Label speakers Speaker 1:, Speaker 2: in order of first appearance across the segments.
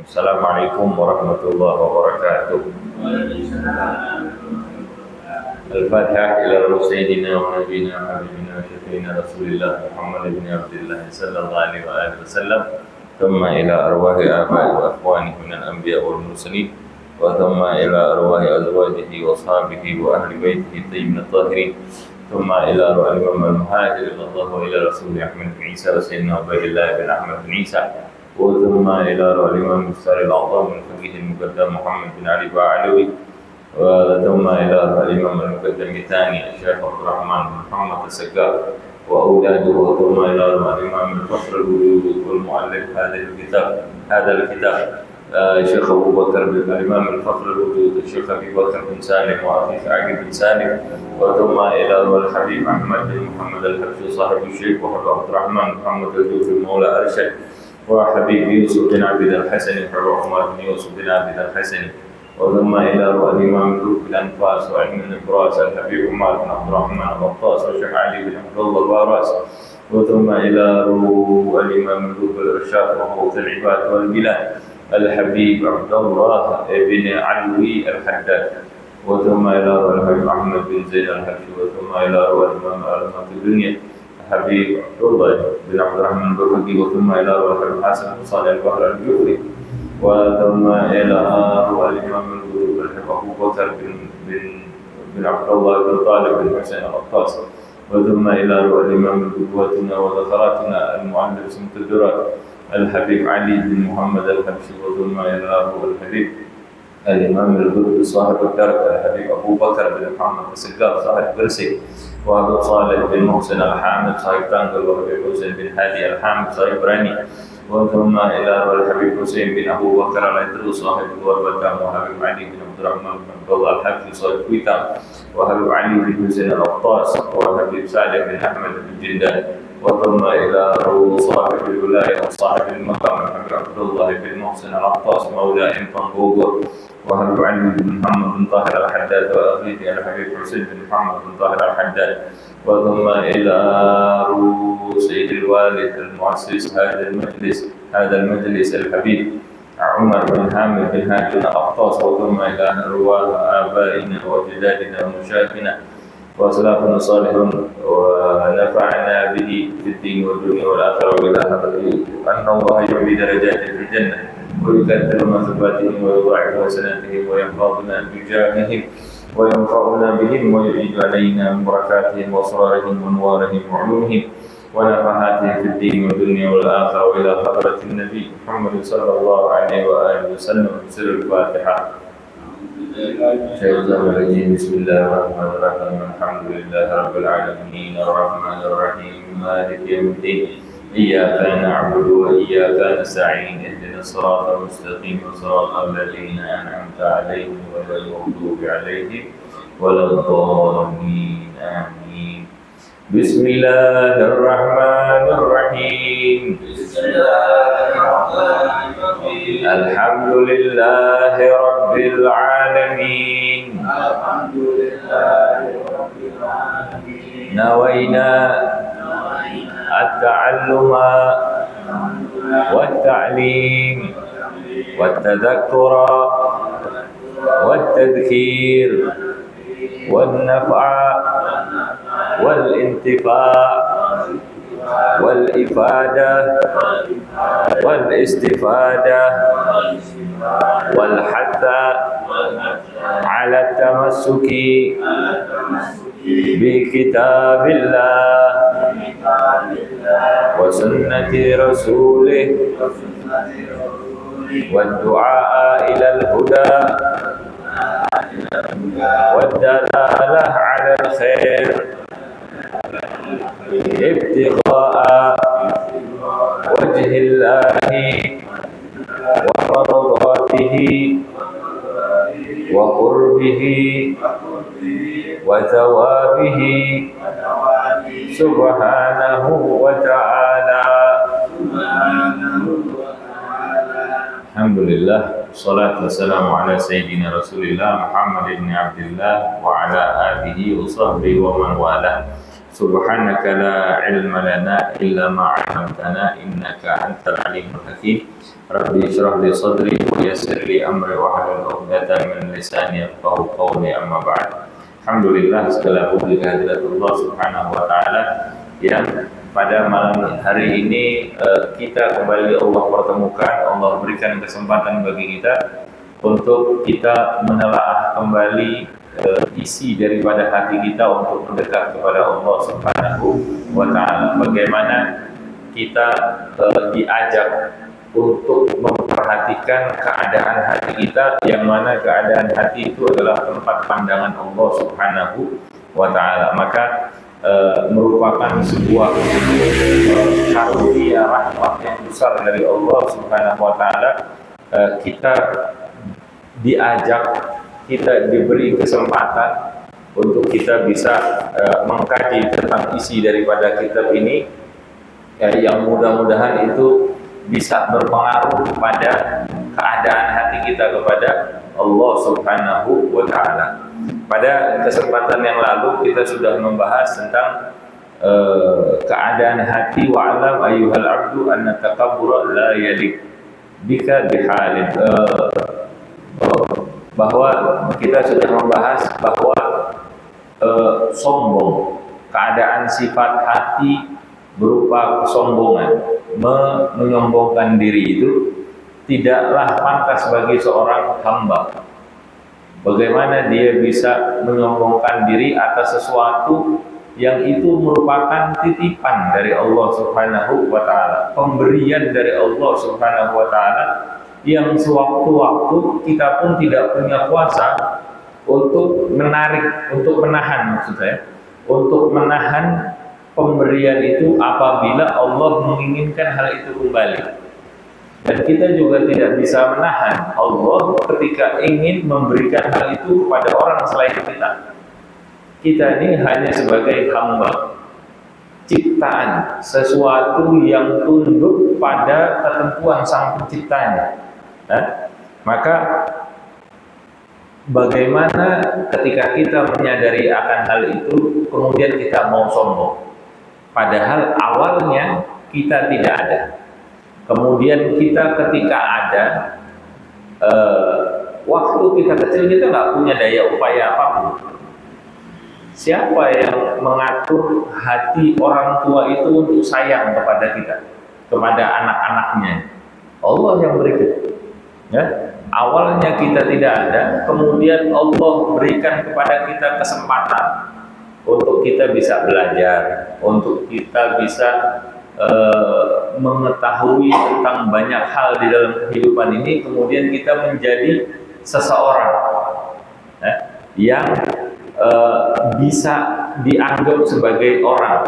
Speaker 1: Assalamualaikum warahmatullahi wabarakatuh. Al-Fatihah ila Sayyidina wa Nabiyina Habibina wa Syafiina Rasulillah Muhammad ibn Abdullah sallallahu alaihi wa alihi wasallam. Thumma ila arwahi aba'i wa akhwanihi min al-anbiya wal mursalin. Wa thumma ila arwahi azwajihi wa ashabihi wa ahli baitihi tayyibin tahirin. Thumma ila arwahi Imam al-Muhajirin wa ila Rasulih Ahmad bin Isa wa Sayyidina Ubaydillah bin Ahmad bin Isa. وثم إلى الإمام المختار الأعظم الفقيه المقدم محمد بن علي بعلوي. وثم إلى الإمام المقدم الثاني الشيخ عبد الرحمن بن محمد السقاف وأولاده. وثم إلى الإمام الفخر الوجود والمؤلف هذا الكتاب الشيخ أبو بكر بن الإمام الفخر الوجود الشيخ أبي بكر بن سالم وأخي سعيد بن سالم. وثم إلى الحبيب أحمد بن محمد الحبشي صاحب الشيخ وحب عبد الرحمن محمد الجوفي مولى أرشد. وحبيب يوسف بن عبد الحسن وحب عمر بن يوسف بن عبد الحسن. وثم إلى الإمام ملوك الأنفاس وعلم النبراس الحبيب عمر بن عبد الرحمن الغطاس والشيخ علي بن عبد الله الباراس. وثم إلى الإمام ملوك الإرشاد وحوث العباد والبلاد الحبيب عبد الله بن علوي الحداد. وثم إلى الحبيب أحمد بن زيد الحبشي. وثم إلى الإمام علامة الدنيا حبيب عبد الله بن عبد الرحمن البرقي. وثم إلى الحبيب حسن بن صالح البحر الجوفي. وثم إلى الإمام الحبيب أبو بكر بن عبد الله بن طالب بن حسين القطاس. وثم إلى الإمام قدوتنا وذخراتنا المعلم سمت الدرر الحبيب علي بن محمد الحبشي. وثم إلى الحبيب الإمام القدس صاحب الدرك الحبيب أبو بكر بن محمد السقاف صاحب برسي. وأبو صالح بن محسن الحامد صاحب تانقل. وحبيب حسين بن هادي الحامد صاحب راني. وثم إلى الحبيب حسين بن أبو بكر العدل صاحب الغربتان. وحبيب علي بن عبد الرحمن بن عبد الله الحبشي صاحب كويتان. وحبيب علي بن حسين القطاس. وحبيب سالم بن أحمد بن جندان. وثم إلى صاحب الولاية وصاحب المقام حبيب عبد الله بن محسن القطاس مولى إنفان بوغور. وحبيب علي بن محمد بن طاهر الحداد. وأخيه الحبيب حسين بن محمد بن طاهر الحداد. وثم إلى سيد الوالد المؤسس هذا المجلس الحبيب عمر بن حامد بن هاشم الأقطاس. وثم إلى أرواح آبائنا وأجدادنا ومشايخنا وأسلافنا الصالحون ونفعنا به في الدين والدنيا والآخرة والآخرة. أن الله يعلي درجاتهم في الجنة ويكثر مثوباتهم ويضاعف حسناتهم ويحفظنا بجاههم وينفعنا بهم ويعيد علينا من بركاتهم وأسرارهم وأنوارهم وعلومهم ونفحاتهم في الدين والدنيا والآخرة. وإلى حضرة النبي محمد صلى الله عليه وآله وسلم. سر الفاتحة. الشيطان الرجيم. بسم الله الرحمن الرحيم. الحمد لله رب العالمين الرحمن الرحيم مالك يوم الدين. إياك نعبد وإياك نستعين. اهدنا الصراط المستقيم صراط الذين أنعمت عليهم غير المغضوب عليهم ولا الضالين آمين. بسم الله الرحمن الرحيم. الحمد لله رب العالمين. نوينا التعلم والتعليم والتذكر والتذكير والنفع والانتفاع والإفادة والاستفادة والحث على التمسك بكتاب الله وسنة رسوله والدعاء إلى الهدى والدلالة على الخير ابتغاء وجه الله ومرضاته وقربه وثوابه سبحانه وتعالى. Alhamdulillah, salatu wassalamu ala sayyidina Rasulillah Muhammad ibn Abdullah wa ala alihi wa sahbihi wa man wala. Subhanaka la ilma lana illa ma 'allamtana innaka antal alimul hakim. Rabbi shrah li sadri wa yassir li amri wahlul 'uqdatam min lisani yafqahu qawli, amma ba'd. Alhamdulillah, segala puji kehadirat Allah Subhanahu wa taala yang pada malam hari ini kita kembali Allah pertemukan. Allah berikan kesempatan bagi kita untuk kita menelaah kembali isi daripada hati kita untuk mendekat kepada Allah Subhanahu wa taala. Bagaimana kita diajak untuk memperhatikan keadaan hati kita, yang mana keadaan hati itu adalah tempat pandangan Allah Subhanahu wa taala. Maka merupakan sebuah karunia rahmat yang besar dari Allah Subhanahu wa taala. Kita diajak, kita diberi kesempatan untuk kita bisa mengkaji tentang isi daripada kitab ini, yang mudah-mudahan itu bisa berpengaruh pada keadaan hati kita kepada Allah Subhanahu wa taala. Pada kesempatan yang lalu kita sudah membahas tentang keadaan hati. Wa alam ayyuhal abdu anna takabbura la yalik bika bihalin, bahwa kita sudah membahas bahwa sombong, keadaan sifat hati berupa kesombongan, menyombongkan diri itu tidaklah pantas bagi seorang hamba. Bagaimana dia bisa menyombongkan diri atas sesuatu yang itu merupakan titipan dari Allah Subhanahu wa taala, pemberian dari Allah Subhanahu wa taala, yang sewaktu-waktu kita pun tidak punya kuasa untuk menarik, untuk menahan, maksud saya, untuk menahan pemberian itu apabila Allah menginginkan hal itu kembali. Dan kita juga tidak bisa menahan Allah ketika ingin memberikan hal itu kepada orang selain kita. Kita ini hanya sebagai hamba ciptaan, sesuatu yang tunduk pada ketentuan Sang Penciptanya. Maka bagaimana ketika kita menyadari akan hal itu kemudian kita mau sombong, padahal awalnya kita tidak ada. Kemudian kita ketika ada, waktu kita kecil kita nggak punya daya upaya apapun. Siapa yang mengatur hati orang tua itu untuk sayang kepada kita, kepada anak-anaknya? Allah yang berikan. Ya, awalnya kita tidak ada, kemudian Allah berikan kepada kita kesempatan untuk kita bisa belajar, untuk kita bisa mengetahui tentang banyak hal di dalam kehidupan ini. Kemudian kita menjadi seseorang yang bisa dianggap sebagai orang,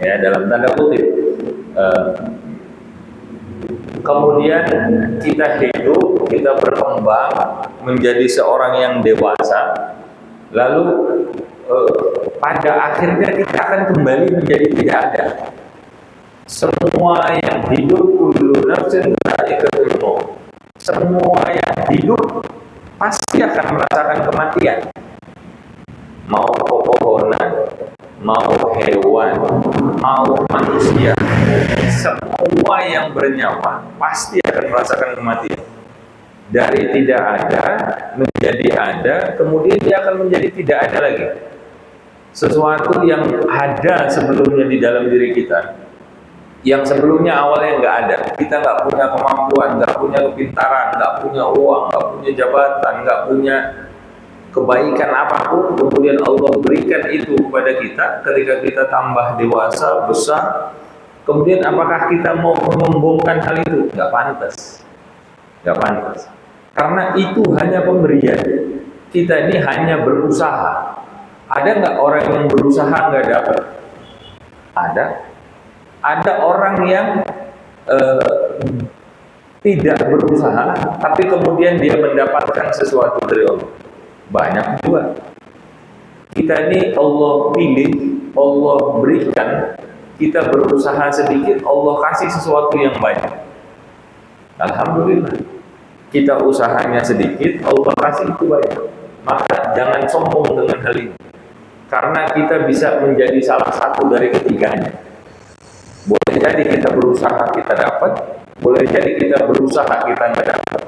Speaker 1: ya, dalam tanda kutip. Kemudian kita hidup, kita berkembang menjadi seorang yang dewasa, lalu pada akhirnya kita akan kembali menjadi tidak ada. Semua yang hidup, kullu nafsin dha'iqatul maut, semua yang hidup pasti akan merasakan kematian. Mau pepohonan, mau hewan, mau manusia, semua yang bernyawa pasti akan merasakan kematian. Dari tidak ada menjadi ada, kemudian dia akan menjadi tidak ada lagi. Sesuatu yang ada sebelumnya di dalam diri kita, yang sebelumnya awalnya nggak ada, kita nggak punya kemampuan, nggak punya kepintaran, nggak punya uang, nggak punya jabatan, nggak punya kebaikan apapun, kemudian Allah berikan itu kepada kita ketika kita tambah dewasa, besar. Kemudian apakah kita mau menyombongkan hal itu? Nggak pantas, nggak pantas. Karena itu hanya pemberian. Kita ini hanya berusaha. Ada nggak orang yang berusaha nggak dapat? Ada. Ada orang yang tidak berusaha, tapi kemudian dia mendapatkan sesuatu dari Allah. Banyak juga. Kita ini Allah pilih, Allah berikan, kita berusaha sedikit, Allah kasih sesuatu yang banyak. Alhamdulillah. Kita usahanya sedikit, Allah kasih itu banyak. Maka jangan sombong dengan hal ini. karena kita bisa menjadi salah satu dari ketiganya. Boleh jadi kita berusaha kita dapat, boleh jadi kita berusaha kita nggak dapat,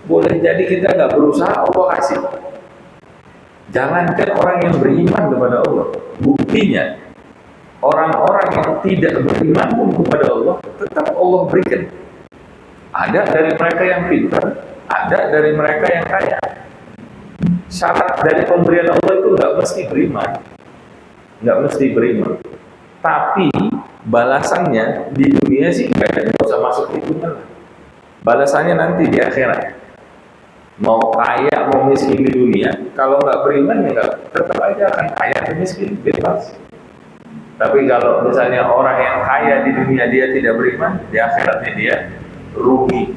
Speaker 1: boleh jadi kita nggak berusaha Allah kasih. Jangankan orang yang beriman kepada Allah, buktinya orang-orang yang tidak beriman pun kepada Allah tetap Allah berikan. Ada dari mereka yang pintar, ada dari mereka yang kaya. Syarat dari pemberian Allah itu nggak mesti beriman, nggak mesti beriman. Tapi balasannya di dunia sih nggak usah masuk di dunia. Balasannya nanti di akhirat. Mau kaya mau miskin di dunia, kalau nggak beriman ya nggak, tetap aja akan kaya atau miskin, bebas. Tapi kalau misalnya orang yang kaya di dunia dia tidak beriman, di akhiratnya dia rugi.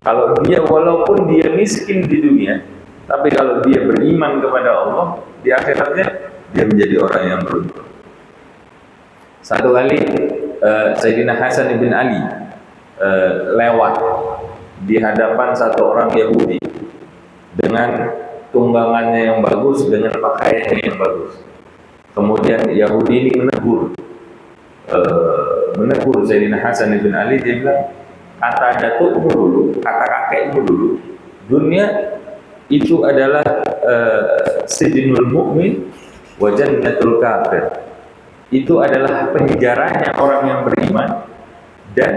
Speaker 1: Kalau dia walaupun dia miskin di dunia, tapi kalau dia beriman kepada Allah, di akhiratnya dia menjadi orang yang beruntung. Satu kali Sayyidina Hasan bin Ali lewat di hadapan satu orang Yahudi dengan tunggangannya yang bagus, dengan pakaiannya yang bagus. Kemudian Yahudi ini menegur Sayyidina Hasan bin Ali. Dia bilang, kata datukmu dulu, kata kakekmu dulu, dunia itu adalah sijnul mu'min wa jannatul kafir. Itu adalah penjaranya orang yang beriman dan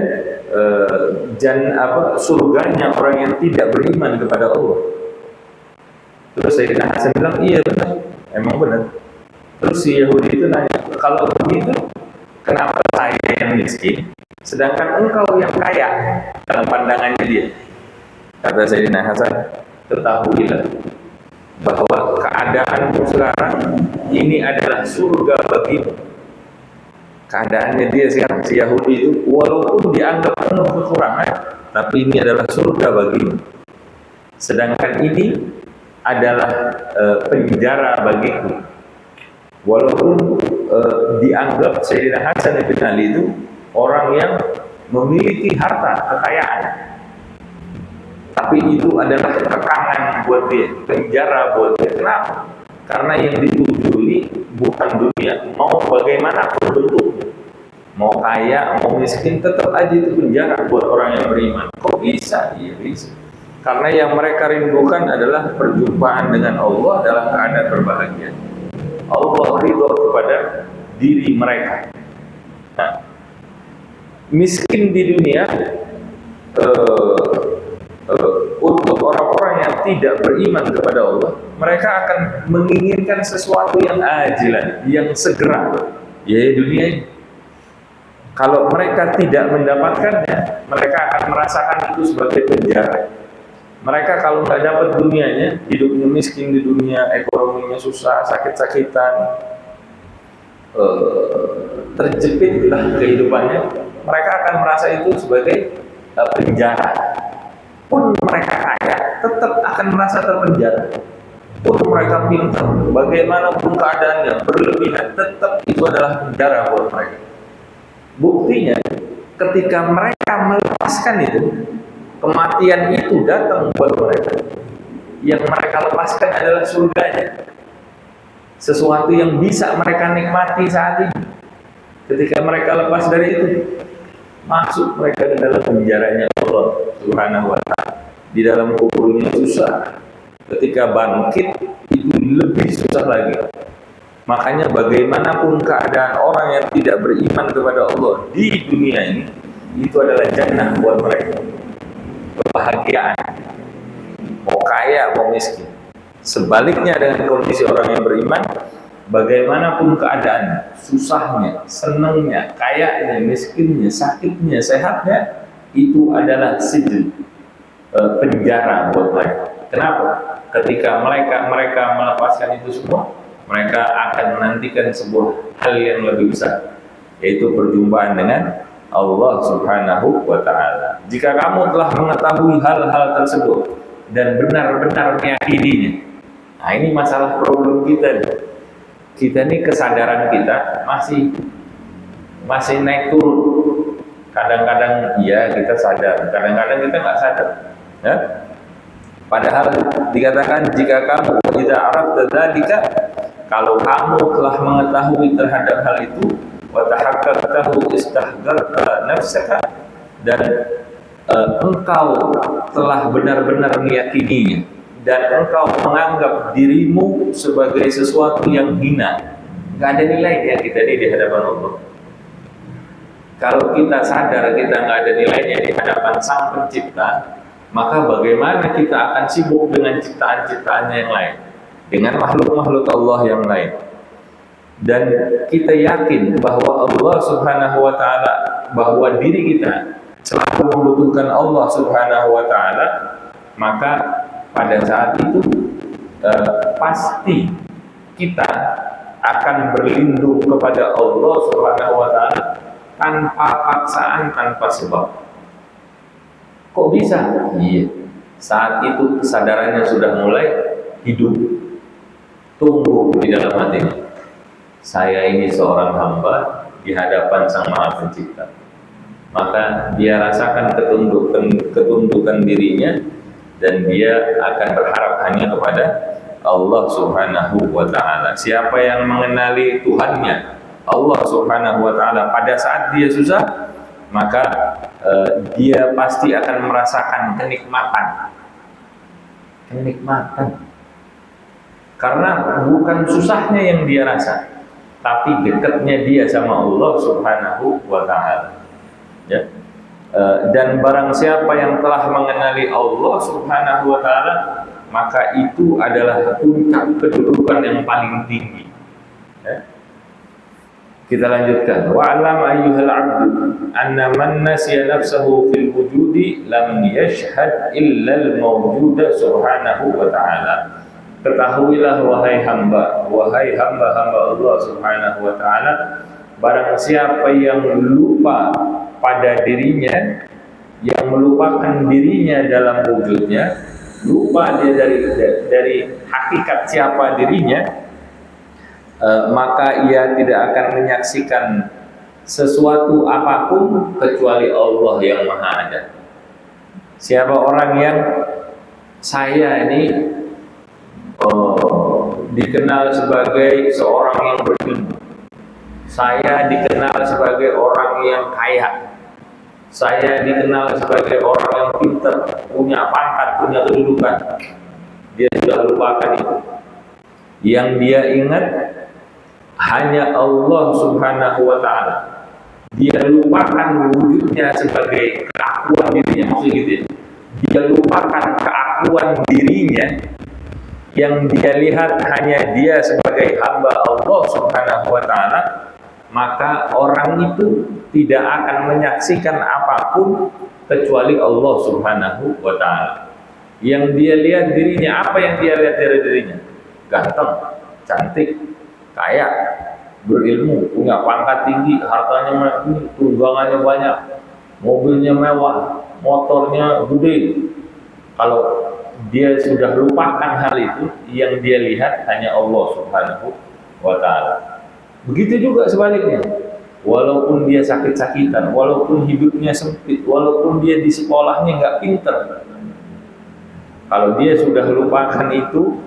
Speaker 1: surganya orang yang tidak beriman kepada Allah. Terus Sayyidina Hasan bilang, iya benar, emang benar. Terus si Yahudi itu nanya, kalau begitu kenapa saya yang miskin sedangkan engkau yang kaya dalam pandangannya dia? Kata Sayyidina Hasan, ketahuilah bahwa keadaanmu sekarang ini adalah surga bagimu. Keadaannya dia sekarang, si Yahudi itu walaupun dianggap penuh kekurangan, tapi ini adalah surga bagimu. Sedangkan ini adalah penjara bagiku. Walaupun dianggap Sayyidina Hasan bin Ali itu orang yang memiliki harta, kekayaan, tapi itu adalah tekanan buat dia, penjara buat dia. Kenapa? Karena yang dituju ini bukan dunia, mau bagaimanapun bentuknya, mau kaya, mau miskin, tetap aja itu penjara buat orang yang beriman. Kok bisa? Iya bisa. Karena yang mereka rindukan adalah perjumpaan dengan Allah dalam keadaan berbahagia. Allah ridho kepada diri mereka. Nah, miskin di dunia untuk orang-orang yang tidak beriman kepada Allah, mereka akan menginginkan sesuatu yang ajilan, yang segera, yaitu dunia ini. Kalau mereka tidak mendapatkannya, mereka akan merasakan itu sebagai penjara. Mereka kalau nggak dapat dunianya, hidupnya miskin di dunia, ekonominya susah, sakit-sakitan, terjepitlah kehidupannya, mereka akan merasa itu sebagai penjara. Pun mereka kaya, tetap akan merasa terpenjara. Pun mereka pintar, bagaimanapun keadaannya, berlebihan, tetap itu adalah penjara buat mereka. Buktinya, ketika mereka melepaskan itu, kematian itu datang buat mereka. Yang mereka lepaskan adalah surganya. Sesuatu yang bisa mereka nikmati saat ini. Ketika mereka lepas dari itu, masuk mereka ke dalam penjaranya Allah Subhanahu wa ta'ala. Di dalam kuburnya susah. Ketika bangkit itu lebih susah lagi. Makanya bagaimanapun keadaan orang yang tidak beriman kepada Allah di dunia ini, itu adalah jannah buat mereka. Kebahagiaan, mau kaya mau miskin. Sebaliknya dengan kondisi orang yang beriman, bagaimanapun keadaan, susahnya, senangnya, kayanya, miskinnya, sakitnya, sehatnya, itu adalah sijil, penjara buat mereka. Kenapa? Ketika mereka melepaskan itu semua, mereka akan menantikan sebuah hal yang lebih besar, yaitu perjumpaan dengan Allah Subhanahu wa ta'ala. Jika kamu telah mengetahui hal-hal tersebut dan benar-benar meyakininya, nah ini masalah problem kita. Kita ini kesadaran kita masih naik turun. Kadang-kadang iya kita sadar, kadang-kadang kita nggak sadar. Ya? Padahal dikatakan jika kamu tidak arafta dzalika, Kalau kamu telah mengetahui terhadap hal itu, wa tahaqqaqtahu istahdarta nafsaka, dan engkau telah benar-benar meyakininya, dan engkau menganggap dirimu sebagai sesuatu yang hina, nggak ada nilainya kita di hadapan Allah. Kalau kita sadar kita nggak ada nilainya di hadapan Sang Pencipta, maka bagaimana kita akan sibuk dengan ciptaan-ciptaannya yang lain, dengan makhluk-makhluk Allah yang lain. Dan kita yakin bahwa Allah Subhanahu wa Ta'ala, bahwa diri kita selalu membutuhkan Allah Subhanahu wa Ta'ala, maka pada saat itu pasti kita akan berlindung kepada Allah Subhanahu wa Ta'ala tanpa paksaan, tanpa sebab. Kok bisa? Iya, saat itu kesadarannya sudah mulai hidup, tumbuh di dalam hatinya. Saya ini seorang hamba di hadapan Sang Maha Pencipta. Maka dia rasakan ketundukan dirinya, dan dia akan berharap hanya kepada Allah Subhanahu wa Ta'ala. Siapa yang mengenali Tuhannya, Allah Subhanahu wa Ta'ala, pada saat dia susah, maka dia pasti akan merasakan kenikmatan. Karena bukan susahnya yang dia rasa, tapi dekatnya dia sama Allah Subhanahu wa Ta'ala. Ya. Dan barang siapa yang telah mengenali Allah Subhanahu wa Ta'ala, maka itu adalah puncak kedudukan yang paling tinggi. Ya. Kita lanjutkan. Wa'lam ayyuhal 'abdu anna man nasiya nafsahu fil wujudi lam yashhad illa al-mawjuda subhanahu wa ta'ala. Ketahuilah wahai hamba-hamba Allah Subhanahu wa ta'ala, barang siapa yang lupa pada dirinya, yang melupakan dirinya dalam wujudnya, lupa dia dari hakikat siapa dirinya, maka ia tidak akan menyaksikan sesuatu apapun kecuali Allah yang Maha Ada. Siapa orang yang saya ini dikenal sebagai seorang yang berilmu, saya dikenal sebagai orang yang kaya, saya dikenal sebagai orang yang pintar, punya pangkat, punya kedudukan, dia sudah lupakan itu. Yang dia ingat hanya Allah Subhanahu wa Ta'ala. Dia lupakan wujudnya sebagai keakuan dirinya, maksudnya gitu ya. Dia lupakan keakuan dirinya, yang dia lihat hanya dia sebagai hamba Allah Subhanahu wa Ta'ala, maka orang itu tidak akan menyaksikan apapun kecuali Allah Subhanahu wa Ta'ala. Yang dia lihat dirinya, apa yang dia lihat dari dirinya? Ganteng, cantik, kaya, berilmu, punya pangkat tinggi, hartanya tunggangannya banyak, mobilnya mewah, motornya gede. Kalau dia sudah lupakan hal itu, yang dia lihat hanya Allah Subhanahu wa Ta'ala. Begitu juga sebaliknya. Walaupun dia sakit-sakitan, walaupun hidupnya sempit, walaupun dia di sekolahnya nggak pinter, kalau dia sudah lupakan itu,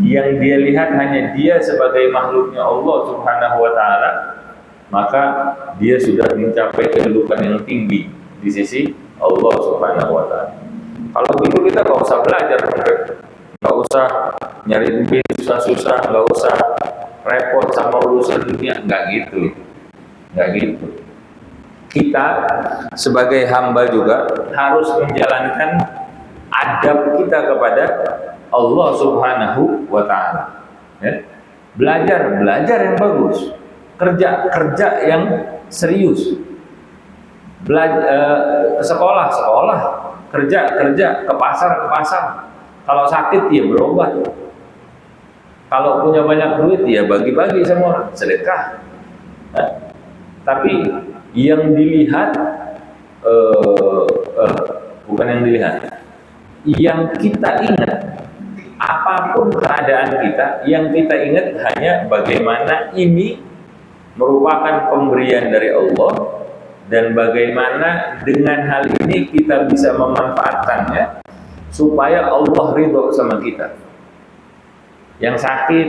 Speaker 1: yang dia lihat hanya dia sebagai makhluknya Allah Subhanahu wa Ta'ala, maka dia sudah mencapai kedudukan yang tinggi di sisi Allah Subhanahu wa Ta'ala. Kalau begitu kita nggak usah belajar, nggak usah nyari duit susah-susah, nggak usah repot sama urusan dunia, nggak gitu. Kita sebagai hamba juga harus menjalankan adab kita kepada Allah Subhanahu wa Ta'ala. Ya. Belajar yang bagus, kerja yang serius, sekolah, kerja, ke pasar. Kalau sakit ya berobat, kalau punya banyak duit ya bagi-bagi sama orang, sedekah. Nah, tapi yang dilihat bukan yang dilihat, yang kita ingat, apapun keadaan kita, yang kita ingat hanya bagaimana ini merupakan pemberian dari Allah, dan bagaimana dengan hal ini kita bisa memanfaatkannya supaya Allah ridho sama kita. Yang sakit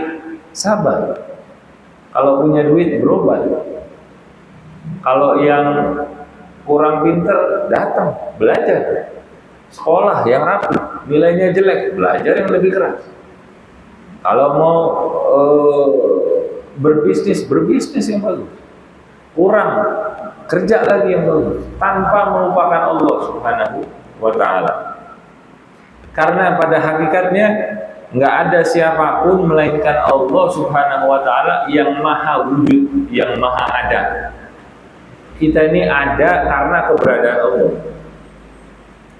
Speaker 1: sabar. Kalau punya duit berobat. Kalau yang kurang pinter datang belajar. Sekolah yang rapi, nilainya jelek, belajar yang lebih keras. Kalau mau berbisnis yang bagus. Kurang, kerja lagi yang bagus, tanpa melupakan Allah Subhanahu wa Ta'ala. Karena pada hakikatnya nggak ada siapapun melainkan Allah Subhanahu wa Ta'ala yang maha wujud, yang maha ada. Kita ini ada karena keberadaan Allah.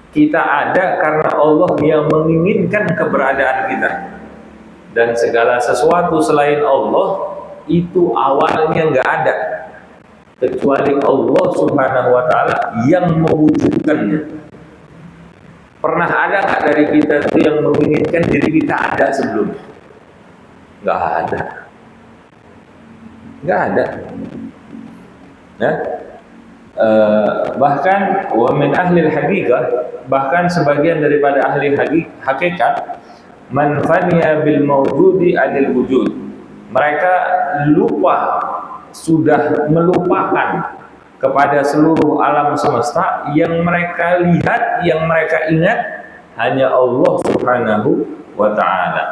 Speaker 1: Kita ada karena Allah yang menginginkan keberadaan kita. Dan segala sesuatu selain Allah itu awalnya nggak ada, kecuali Allah Subhanahu wa Ta'ala yang mewujudkannya. Pernah ada nggak dari kita itu yang menginginkan diri kita ada sebelumnya? Nggak ada. Nggak ada. Ya? Bahkan wa min ahli haqiqah, bahkan sebagian daripada ahli hakikat, man faniya bil mawjudi adil wujud. Mereka lupa, sudah melupakan kepada seluruh alam semesta. Yang mereka lihat, yang mereka ingat hanya Allah Subhanahu wa Ta'ala.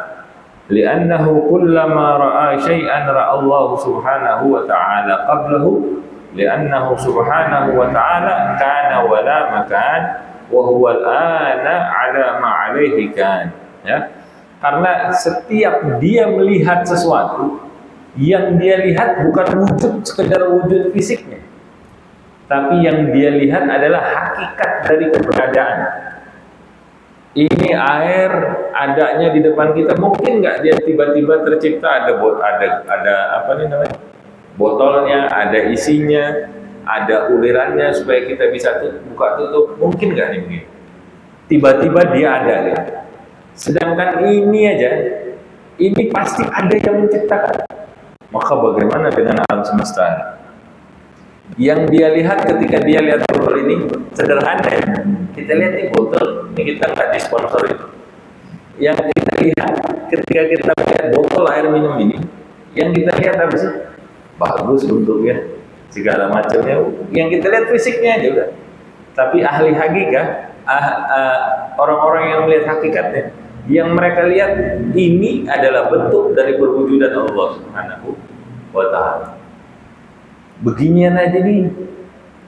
Speaker 1: Li'annahu kullama ra'a syai'an ra'a Allah Subhanahu wa Ta'ala qablahu. Li'annahu Subhanahu wa Ta'ala kana wa la makan wa huwa al-ana 'ala ma 'alaihi kan. Ya. Karena setiap dia melihat sesuatu, yang dia lihat bukan wujud, sekedar wujud fisiknya, tapi yang dia lihat adalah hakikat dari keberadaan. Ini air adanya di depan kita, mungkin nggak dia tiba-tiba tercipta ada apa nih namanya, botolnya, ada isinya, ada ulirannya supaya kita bisa buka tutup, mungkin nggak nih begini? Tiba-tiba dia ada gitu. Sedangkan ini aja, ini pasti ada yang menciptakan. Maka bagaimana dengan alam semesta? Yang dia lihat ketika dia lihat botol ini sederhana. Kita lihat ini botol, ini kita nggak disponsori. Yang kita lihat ketika kita lihat botol air minum ini, yang kita lihat apa sih? Bagus bentuknya, segala macamnya. Yang kita lihat fisiknya aja udah. Tapi ahli hakikat, orang-orang yang melihat hakikatnya, yang mereka lihat ini adalah bentuk dari perwujudan Allah Subhanahu wa Ta'ala. Beginian aja nih,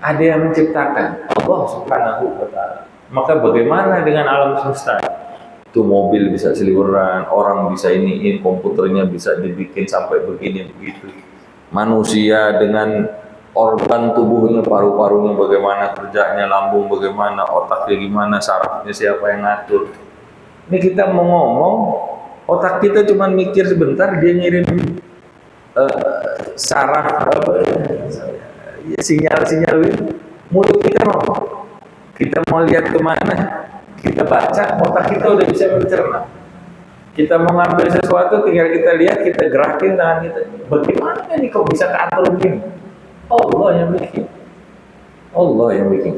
Speaker 1: ada yang menciptakan Allah Subhanahu wa Ta'ala. Maka bagaimana dengan alam semesta? Itu mobil bisa seliweran, orang bisa ini komputernya bisa dibikin sampai begini begitu. Manusia dengan organ tubuhnya, paru-parunya bagaimana kerjanya, lambung bagaimana, otaknya gimana, sarafnya siapa yang ngatur. Ini kita mau ngomong, otak kita cuma mikir sebentar, dia ngirim saraf sinyal-sinyal itu. Mulut kita ngomong, kita mau lihat kemana, kita baca, otak kita udah bisa mencerna. Kita mau ngambil sesuatu, tinggal kita lihat, kita gerakin tangan kita. Bagaimana nih kok bisa keatur begini? Allah yang bikin. Allah yang bikin.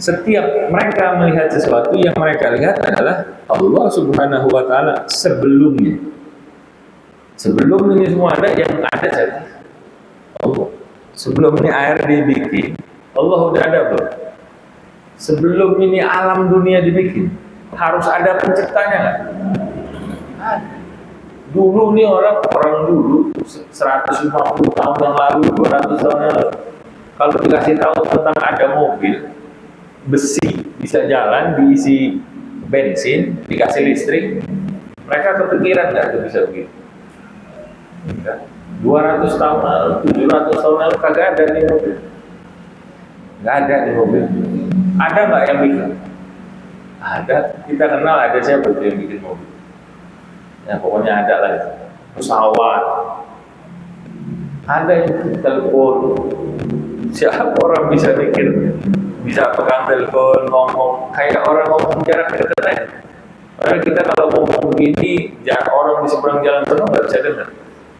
Speaker 1: Setiap mereka melihat sesuatu, yang mereka lihat adalah Allah Subhanahu wa Ta'ala sebelumnya. Sebelum ini semua ada, yang ada saja Allah. Sebelum ini air dibikin, Allah udah ada belum? Sebelum ini alam dunia dibikin, harus ada penciptanya nggak? Dulu nih orang dulu 150 tahun yang lalu, 200 tahun yang lalu, kalau dikasih tahu tentang ada mobil besi bisa jalan, diisi bensin, dikasih listrik, mereka kepikiran nggak tuh bisa begitu? 200 tahun lalu, 700 tahun lalu kagak ada nih mobil. Nggak ada nih mobil. Ada nggak yang bikin? Ada. Kita kenal ada siapa tuh yang bikin mobil? Ya pokoknya ada lah. Pesawat. Ada yang telepon. Siapa orang bisa bikin? Bisa pegang telepon, ngomong kayak orang ngomong jarak dekat. Padahal kita kalau ngomong begini, orang di seberang jalan sana nggak bisa dengar.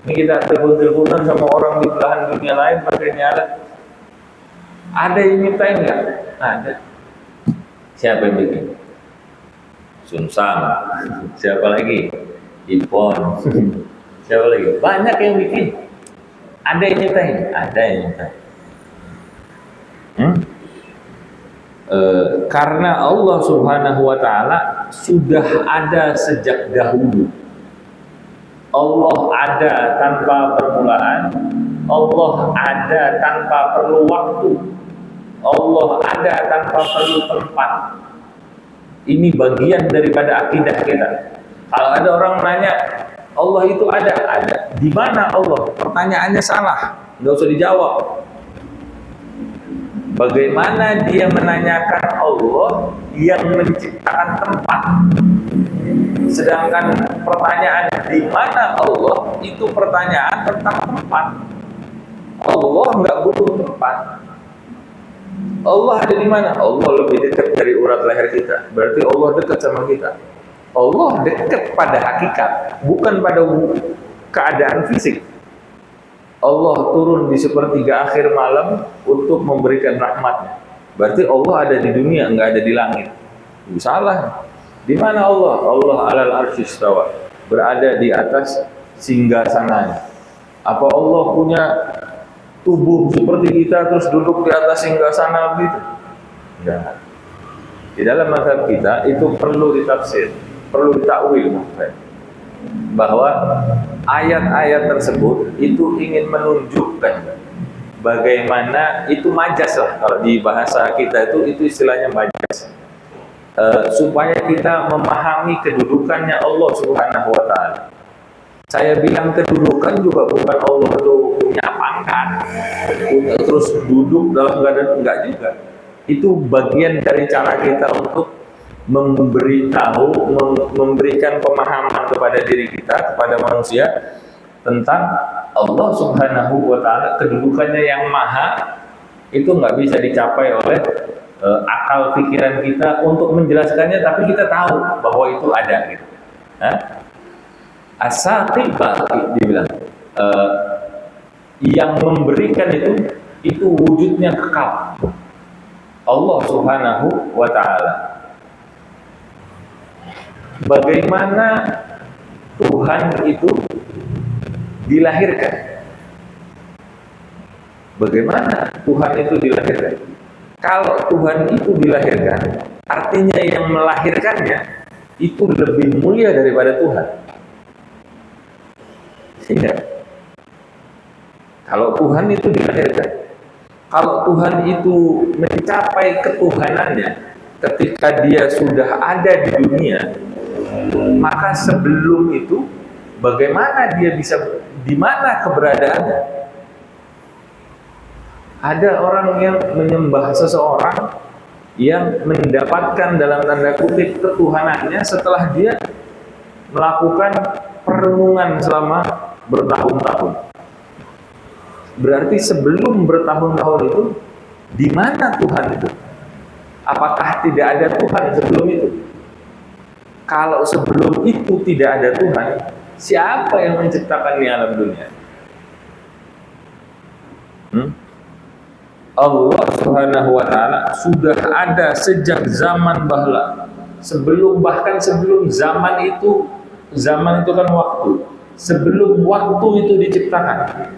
Speaker 1: Ini kita telepon-teleponan sama orang di belahan dunia lain pakai nyala. Ada yang nyiptain nggak? Ada. Siapa yang bikin? Sun Sang. Siapa lagi? Ipon. Siapa lagi? Banyak yang bikin. Ada yang nyiptain, ada yang nyiptain. Karena Allah Subhanahu wa Ta'ala sudah ada sejak dahulu. Allah ada tanpa permulaan, Allah ada tanpa perlu waktu, Allah ada tanpa perlu tempat. Ini bagian daripada akidah kita. Kalau ada orang nanya, Allah itu ada. Di mana Allah? Pertanyaannya salah, nggak usah dijawab. Bagaimana dia menanyakan Allah yang menciptakan tempat? Sedangkan pertanyaan di mana Allah itu pertanyaan tentang tempat. Allah nggak butuh tempat. Allah ada di mana? Allah lebih dekat dari urat leher kita. Berarti Allah dekat sama kita. Allah dekat pada hakikat, bukan pada keadaan fisik. Allah turun di sepertiga akhir malam untuk memberikan rahmatnya. Berarti Allah ada di dunia, nggak ada di langit. Salah. Di mana Allah? Allah alal arsy istawa, berada di atas singgasananya. Apa Allah punya tubuh seperti kita terus duduk di atas singgasana begitu? Enggak. Di dalam mazhab kita itu perlu ditafsir, perlu ditakwil bahwa ayat-ayat tersebut itu ingin menunjukkan bagaimana itu majas lah, kalau di bahasa kita itu istilahnya majas, supaya kita memahami kedudukannya Allah Subhanahu wa Ta'ala. Saya bilang kedudukan juga bukan Allah itu punya pangkat, punya terus duduk dalam keadaan, enggak juga. Itu bagian dari cara kita untuk memberitahu, memberikan pemahaman kepada diri kita, kepada manusia tentang Allah Subhanahu wa Ta'ala. Kedudukannya yang maha itu nggak bisa dicapai oleh akal pikiran kita untuk menjelaskannya, tapi kita tahu bahwa itu ada gitu. As-Saqibah dibilang yang memberikan itu wujudnya kekal, Allah Subhanahu wa Ta'ala. Bagaimana Tuhan itu dilahirkan? Bagaimana Tuhan itu dilahirkan? Kalau Tuhan itu dilahirkan, artinya yang melahirkannya itu lebih mulia daripada Tuhan. Sehingga kalau Tuhan itu dilahirkan, kalau Tuhan itu mencapai ketuhanannya ketika dia sudah ada di dunia, maka sebelum itu bagaimana dia bisa, di mana keberadaannya? Ada orang yang menyembah seseorang yang mendapatkan dalam tanda kutip ketuhanannya setelah dia melakukan perenungan selama bertahun-tahun. Berarti sebelum bertahun-tahun itu, di mana Tuhan itu? Apakah tidak ada Tuhan sebelum itu? Kalau sebelum itu tidak ada Tuhan, siapa yang menciptakan di alam dunia? Allah Subhanahu wa Ta'ala sudah ada sejak zaman bahla. Bahkan sebelum zaman itu kan waktu. Sebelum waktu itu diciptakan.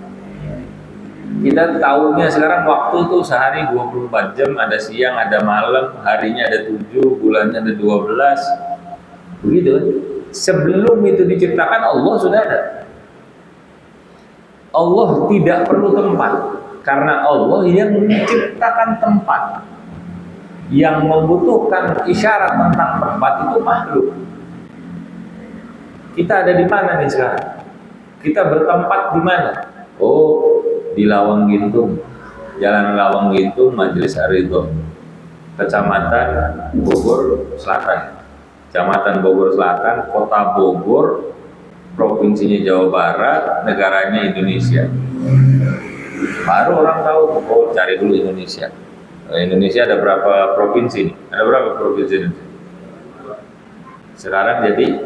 Speaker 1: Kita tahunya sekarang waktu itu sehari 24 jam, ada siang, ada malam, harinya ada 7, bulannya ada 12. Begitu kan? Sebelum itu diciptakan Allah sudah ada. Allah tidak perlu tempat, karena Allah yang menciptakan tempat. Yang membutuhkan isyarat tentang tempat itu makhluk. Kita ada di mana nih sekarang? Kita bertempat di mana? Oh, di Lawang Gintung, Jalan Lawang Gintung, Majelis Ar-Ridho, Kecamatan Bogor Selatan, Kecamatan Bogor Selatan, Kota Bogor, provinsinya Jawa Barat, negaranya Indonesia. Baru orang tahu, oh cari dulu Indonesia. Indonesia ada berapa provinsi nih? Ada berapa provinsi Indonesia? Sekarang jadi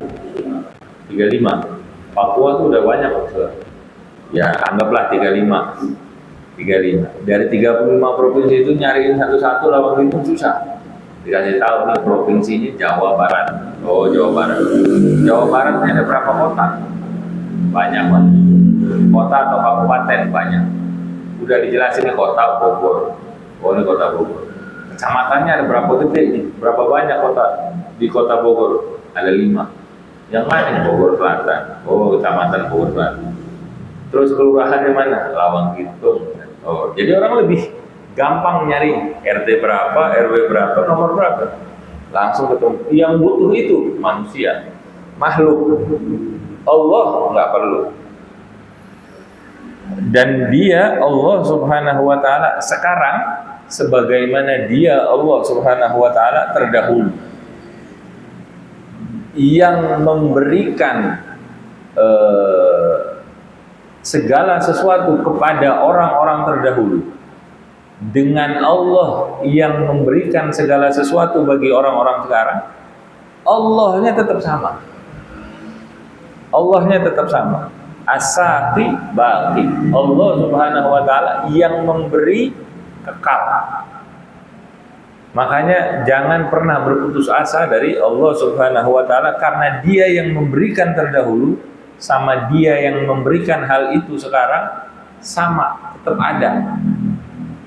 Speaker 1: 35. Papua tuh udah banyak maksudnya. Ya anggaplah 35. Dari 35 provinsi itu nyariin satu-satu Lawang Gintung susah. Dikasih tahu nih provinsinya Jawa Barat. Oh Jawa Barat. Jawa Barat ini ada berapa kota? banyak Pak. Kota atau kabupaten banyak. Udah dijelasin nih kota Bogor. Oh ini kota Bogor. Kecamatannya ada berapa gede nih? Berapa banyak kota di kota Bogor? Ada 5. Yang mana? Bogor Selatan. Oh, kecamatan Bogor Selatan. Terus kelurahannya mana? Lawang Gintung. Oh, jadi orang lebih gampang nyari RT berapa, RW berapa, nomor berapa. Langsung ketemu. Yang butuh itu manusia, makhluk. Allah nggak perlu. Dan dia Allah Subhanahu wa taala sekarang sebagaimana dia Allah Subhanahu wa taala terdahulu yang memberikan segala sesuatu kepada orang-orang terdahulu, dengan Allah yang memberikan segala sesuatu bagi orang-orang sekarang, Allahnya tetap sama. Allahnya tetap sama. As-Saqi baqi. Allah Subhanahu wa taala yang memberi kekal. Makanya jangan pernah berputus asa dari Allah Subhanahu wa taala, karena dia yang memberikan terdahulu sama dia yang memberikan hal itu sekarang sama, tetap ada.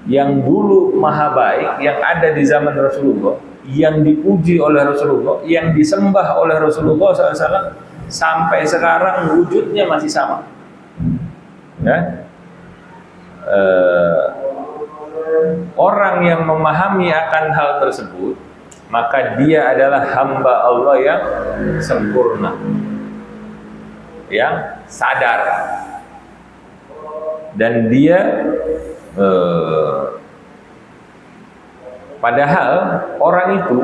Speaker 1: Yang dulu maha baik, yang ada di zaman Rasulullah, yang dipuji oleh Rasulullah, yang disembah oleh Rasulullah SAW, sampai sekarang wujudnya masih sama. Ya? Orang yang memahami akan hal tersebut, maka dia adalah hamba Allah yang sempurna, yang sadar, dan dia padahal orang itu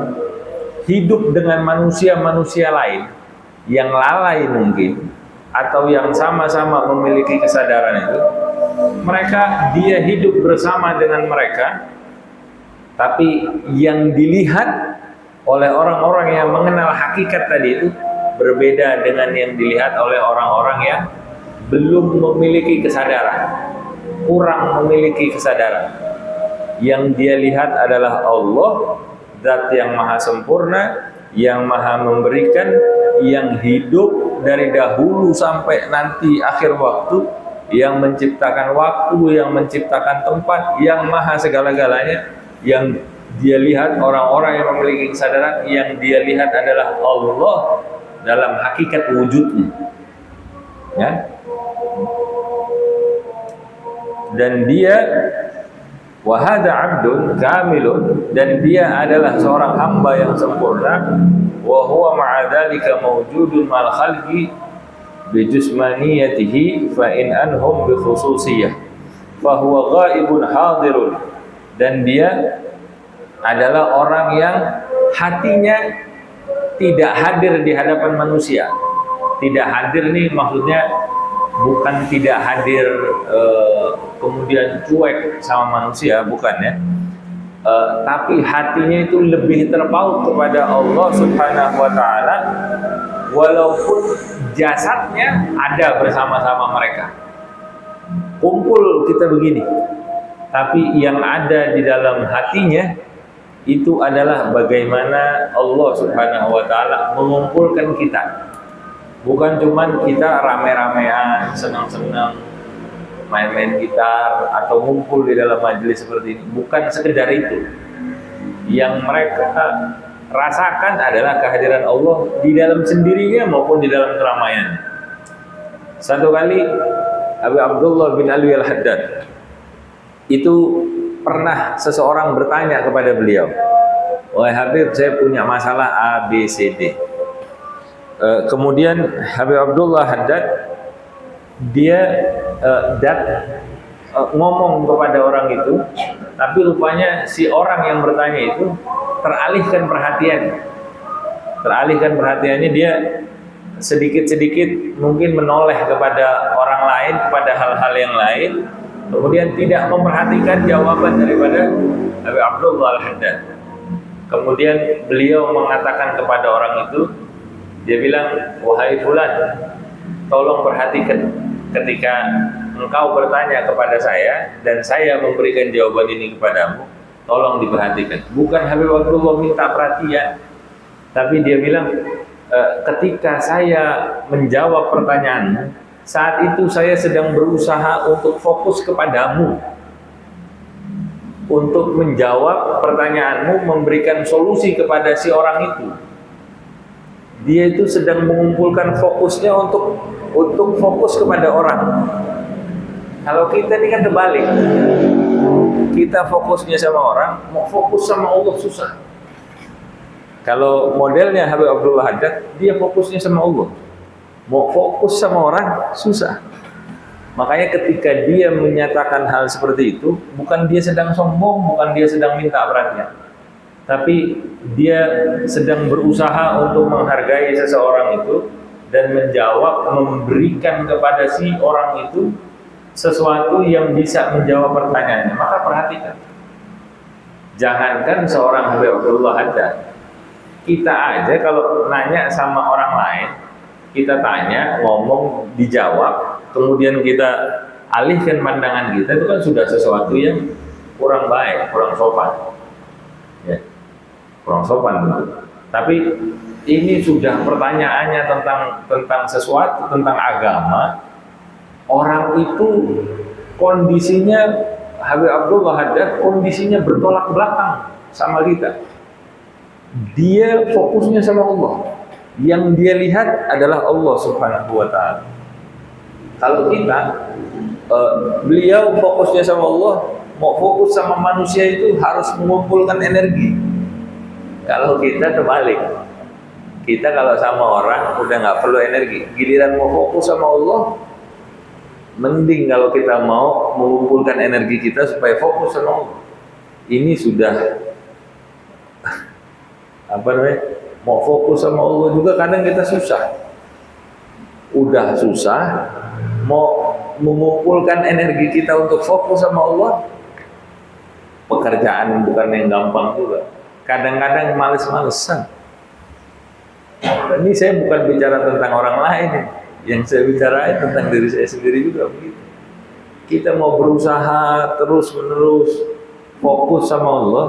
Speaker 1: hidup dengan manusia-manusia lain yang lalai mungkin, atau yang sama-sama memiliki kesadaran itu, dia hidup bersama dengan mereka, tapi yang dilihat oleh orang-orang yang mengenal hakikat tadi itu berbeda dengan yang dilihat oleh orang-orang yang belum memiliki kesadaran, kurang memiliki kesadaran. Yang dia lihat adalah Allah, zat yang maha sempurna, yang maha memberikan, yang hidup dari dahulu sampai nanti akhir waktu, yang menciptakan waktu, yang menciptakan tempat, yang maha segala-galanya. Yang dia lihat orang-orang yang memiliki kesadaran, yang dia lihat adalah Allah dalam hakikat wujudnya, ya. Dan dia wahada abdun kamilun, dan dia adalah seorang hamba yang sempurna, wa huwa ma'adzalika mawjudun mal khalqi bi jismaniyatihi fa in anhum bi khususiyah fa huwa ghaibun hadirun. Dan dia adalah orang yang hatinya tidak hadir di hadapan manusia. Tidak hadir nih maksudnya bukan tidak hadir kemudian cuek sama manusia, bukan ya. Tapi hatinya itu lebih terpaut kepada Allah Subhanahu wa taala, walaupun jasadnya ada bersama-sama mereka. Kumpul kita begini, tapi yang ada di dalam hatinya itu adalah bagaimana Allah Subhanahu wa taala mengumpulkan kita. Bukan cuman kita rame-ramean, senang-senang main-main gitar atau ngumpul di dalam majelis seperti ini. Bukan sekedar itu. Yang mereka rasakan adalah kehadiran Allah di dalam sendirinya maupun di dalam keramaian. Satu kali Abu Abdullah bin Alwi al-Haddad itu pernah seseorang bertanya kepada beliau, "Wahai Habib, saya punya masalah A, B, C, D." Kemudian Habib Abdullah Haddad dia ngomong kepada orang itu, tapi rupanya si orang yang bertanya itu teralihkan perhatiannya, dia sedikit-sedikit mungkin menoleh kepada orang lain, kepada hal-hal yang lain, kemudian tidak memperhatikan jawaban daripada Habib Abdullah Al-Haddad. Kemudian beliau mengatakan kepada orang itu, dia bilang, "Wahai fulan, tolong perhatikan ketika engkau bertanya kepada saya dan saya memberikan jawaban ini kepadamu, tolong diperhatikan." Bukan Habib Abdullah minta perhatian, tapi dia bilang, ketika saya menjawab pertanyaanmu, Saat itu saya sedang berusaha untuk fokus kepadamu, untuk menjawab pertanyaanmu, memberikan solusi kepada si orang itu. Dia itu sedang mengumpulkan fokusnya untuk fokus kepada orang. Kalau kita ini kan terbalik. Kita fokusnya sama orang, mau fokus sama Allah susah. Kalau modelnya Habib Abdullah Haddad, dia fokusnya sama Allah. Mau fokus sama orang susah. Makanya ketika dia menyatakan hal seperti itu, bukan dia sedang sombong, bukan dia sedang minta perhatian, tapi dia sedang berusaha untuk menghargai seseorang itu dan menjawab, memberikan kepada si orang itu sesuatu yang bisa menjawab pertanyaannya. Maka perhatikan, jangankan seorang Habib Abdullah Haddad, kita aja kalau nanya sama orang lain, kita tanya, ngomong, dijawab, kemudian kita alihkan pandangan kita, itu kan sudah sesuatu yang kurang baik, kurang sopan, ya, kurang sopan tentu. Tapi ini sudah pertanyaannya tentang sesuatu, tentang agama. Orang itu kondisinya, Habib Abdullah Haddad kondisinya bertolak belakang sama kita. Dia fokusnya sama Allah. Yang dia lihat adalah Allah Subhanahu wa ta'ala. Kalau kita, beliau fokusnya sama Allah, mau fokus sama manusia itu harus mengumpulkan energi. Kalau kita terbalik, kita kalau sama orang udah nggak perlu energi. Giliran mau fokus sama Allah, mending kalau kita mau mengumpulkan energi kita supaya fokus sama Allah. Ini sudah mau fokus sama Allah juga kadang kita susah. Udah susah, mau mengumpulkan energi kita untuk fokus sama Allah, pekerjaan bukan yang gampang juga. Kadang-kadang males-malesan. Ini saya bukan bicara tentang orang lain, yang saya bicarain tentang diri saya sendiri juga begitu. Kita mau berusaha terus-menerus fokus sama Allah,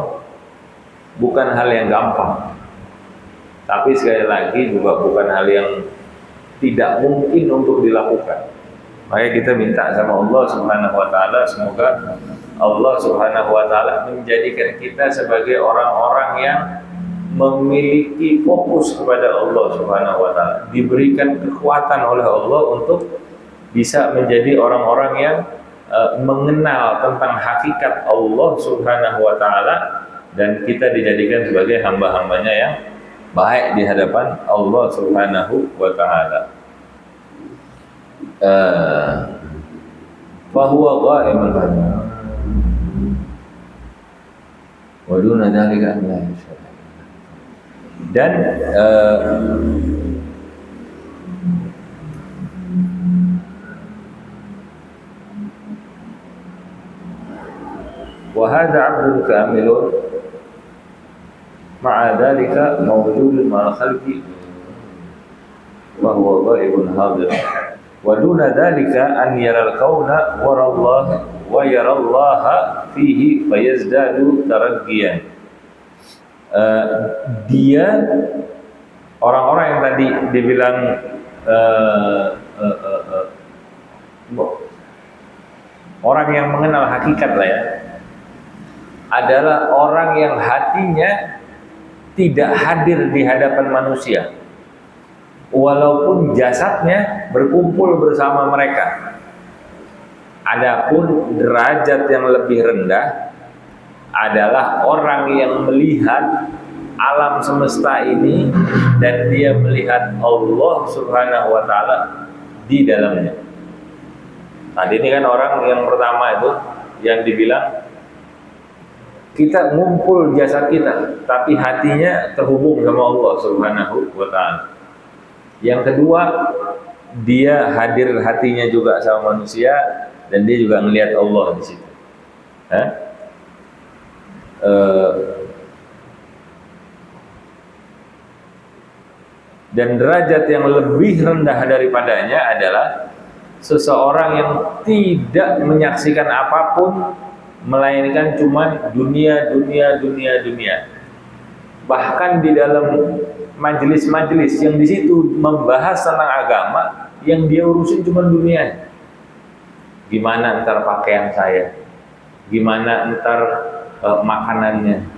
Speaker 1: bukan hal yang gampang. Tapi sekali lagi juga bukan hal yang tidak mungkin untuk dilakukan. Makanya kita minta sama Allah Subhanahu wa ta'ala, semoga Allah Subhanahu wa ta'ala menjadikan kita sebagai orang-orang yang memiliki fokus kepada Allah Subhanahu wa ta'ala, diberikan kekuatan oleh Allah untuk bisa menjadi orang-orang yang mengenal tentang hakikat Allah Subhanahu wa ta'ala, dan kita dijadikan sebagai hamba-hambanya yang baik di hadapan Allah Subhanahu wa ta'ala. Fahuwa ghaimun wa duna dzalika la yusyrik. Dan wa hadza 'abdun kamilun ma'a dzalika mawjudun ma'al khalqi wa huwa ghaibun hadir. Wa duna dzalika an yaral kauna wa yarallaha fihi fayazdadu taraqqiyan. Dia orang-orang yang tadi dibilang orang yang mengenal hakikat lah ya, adalah orang yang hatinya tidak hadir di hadapan manusia, walaupun jasadnya berkumpul bersama mereka. Adapun derajat yang lebih rendah adalah orang yang melihat alam semesta ini dan dia melihat Allah Subhanahu wa ta'ala di dalamnya. Tadi ini kan orang yang pertama itu yang dibilang kita ngumpul jasad kita, tapi hatinya terhubung sama Allah Subhanahu wa ta'ala. Yang kedua, dia hadir hatinya juga sama manusia dan dia juga melihat Allah di situ. Dan derajat yang lebih rendah daripadanya adalah seseorang yang tidak menyaksikan apapun melainkan cuma dunia. Bahkan di dalam majelis-majelis yang di situ membahas tentang agama, yang dia urusin cuma dunia. Gimana ntar pakaian saya, gimana ntar makanannya,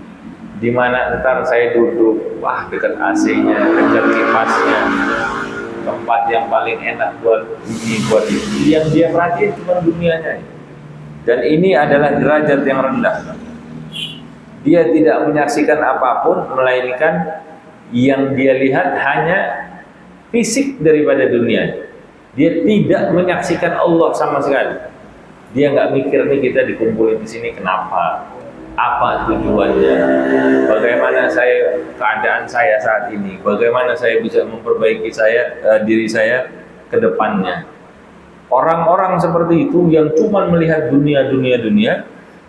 Speaker 1: gimana ntar saya duduk, wah dekat AC-nya, dekat kipasnya, tempat yang paling enak buat ini, buat itu. Yang dia perhatiin cuma dunianya. Dan ini adalah derajat yang rendah. Dia tidak menyaksikan apapun, melainkan yang dia lihat hanya fisik daripada dunia. Dia tidak menyaksikan Allah sama sekali. Dia nggak mikir nih kita dikumpulin di sini kenapa, apa tujuannya, bagaimana keadaan saya saat ini, bagaimana saya bisa memperbaiki diri saya ke depannya. Orang-orang seperti itu yang cuma melihat dunia,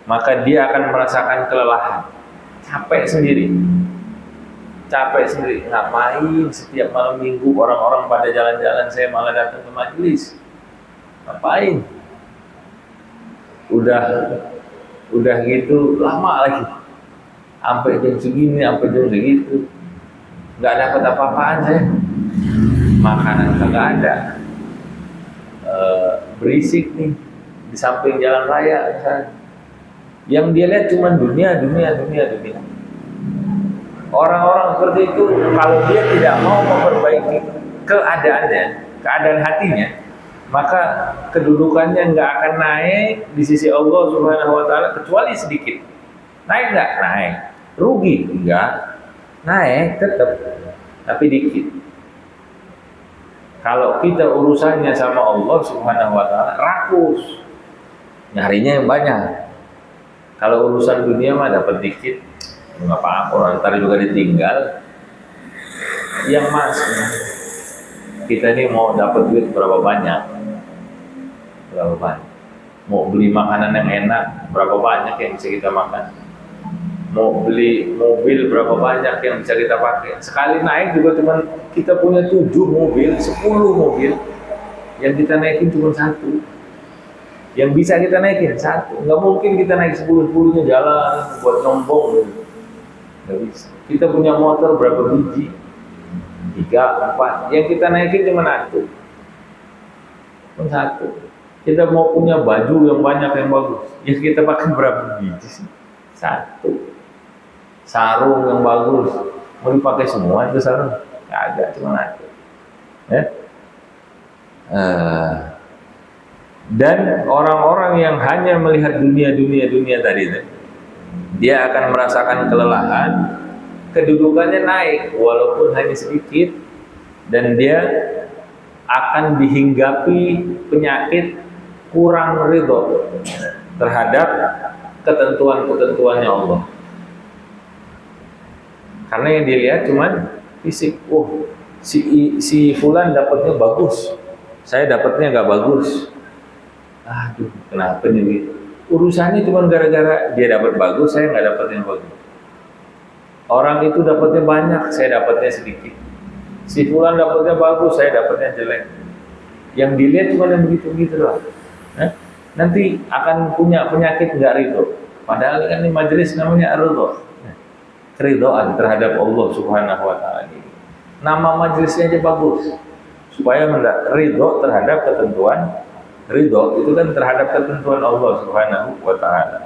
Speaker 1: maka dia akan merasakan kelelahan, capek sendiri. Ngapain setiap malam minggu orang-orang pada jalan-jalan, saya malah datang ke majelis? Ngapain? Udah gitu lama lagi, sampai jam segini, sampai jam segitu, nggak dapat apa-apaan saya. Makanan nggak ada, berisik nih di samping jalan raya misalnya. Yang dia lihat cuma dunia. Orang-orang seperti itu, kalau dia tidak mau memperbaiki keadaan hatinya, maka kedudukannya nggak akan naik di sisi Allah Subhanahu wa Ta'ala kecuali sedikit. Naik nggak? Naik. Rugi? Enggak. Naik tetap, tapi dikit. Kalau kita urusannya sama Allah Subhanahu wa Ta'ala, rakus, nyarinya yang banyak. Kalau urusan dunia mah dapat dikit, nggak apa-apa, orang ntar juga ditinggal. Yang mas, kita ini mau dapat duit berapa banyak? Mau beli makanan yang enak, berapa banyak yang bisa kita makan? Mau beli mobil, berapa banyak yang bisa kita pakai? Sekali naik juga cuma kita punya 7 mobil, 10 mobil, yang kita naikin cuma 1. Yang bisa kita naikin 1. Nggak mungkin kita naik 10-10-nya jalan buat nyombong. Nggak bisa. Kita punya motor berapa biji? 3, 4. Yang kita naikin cuma 1. Cuma 1. Kita mau punya baju yang banyak, yang bagus, ya kita pakai berapa biji sih? 1. Sarung yang bagus, mau dipakai semua itu sarung? Nggak ada, cuma 1. Ya? Dan orang-orang yang hanya melihat dunia tadi, dia akan merasakan kelelahan, kedudukannya naik walaupun hanya sedikit, dan dia akan dihinggapi penyakit kurang ridho terhadap ketentuan-ketentuannya Allah. Karena yang dilihat cuman fisik. Oh, si fulan dapatnya bagus, saya dapatnya nggak bagus. Aduh, kenapa nih? Urusannya cuma gara-gara dia dapat bagus, saya nggak dapat yang bagus. Orang itu dapatnya banyak, saya dapatnya sedikit. Si fulan dapatnya bagus, saya dapatnya jelek. Yang dilihat cuma yang begitu-begitu loh. Nanti akan punya penyakit nggak ridho. Padahal kan ini majelis namanya ridho, keridhaan terhadap Allah Subhanahu wa Ta'ala. Nama majelisnya aja bagus, supaya ridho terhadap ketentuan. Ridho itu kan terhadap ketentuan Allah Subhanahu wa Ta'ala.